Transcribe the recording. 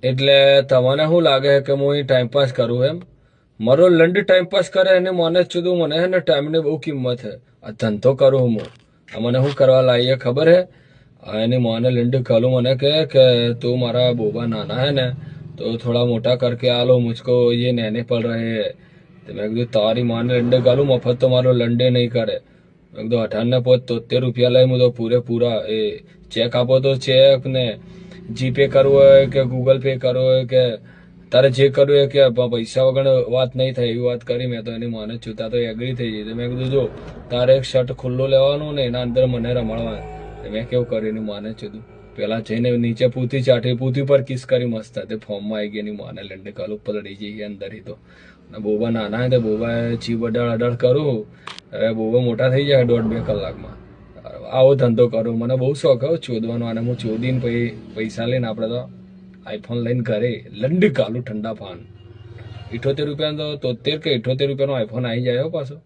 એટલે તમને શું લાગે કે હું અહીં ટાઈમપાસ કરું એમ? મારો લંડ ટાઈમપાસ કરે અને મને જ કીધું મને હે ને ટાઈમની બહુ કિંમત હે. આ ધંધો કરું હું. આ મને શું કરવા લાવીએ ખબર હે? એની માને લંડ કાલું મને કહે કે તું મારા બોબા નાના है ને तो थोड़ा मोटा करके आ लो मुझको ये नहने पड़ रहे हैं. तो मैं कીધું તારી માને લંડે ગાલું મફત તો મારો લંડે નહીં કરે. મેં કીધું 98.73 રૂપિયા લઈ હું તો પૂરેપૂરા એ ચેક આપો તો ચેક ને જીપે કરવું હોય કે ગૂગલ પે કરવું હોય કે તારે જે કરવું હોય કે પૈસા વગર વાત નહીં થાય એવી વાત કરી. મેં તો એની માને છૂતા તો એગ્રી થઈ જઈ. મેં કીધું જો તારે એક શર્ટ ખુલ્લો લેવાનો ને એના અંદર મને રમાડવા. મેં કેવું કર્યું એની માને છૂતું પેલા જઈને નીચે પૂતી ચાટી પૂતી પર કિસ કરી મસ્ત તે ફોર્મમાં આવી ગઈ એની માને લંડે કાલ ઉપર લડી જઈએ અંદર તો બોબા નાના હે તો બોબા ચીબ અડાડ કરું અરે બોબા મોટા થઈ જાય 1.5-2 કલાકમાં. આવો ધંધો કરું મને બહુ શોખ હોય ચોદવાનો અને હું ચોદીને પછી પૈસા લઈને આપણે તો આઈફોન લઈને ઘરે લંડ કાલું ઠંડા પાન 78 રૂપિયાનો તો 73 કે 78 રૂપિયાનો આઈફોન આવી જાય પાછો.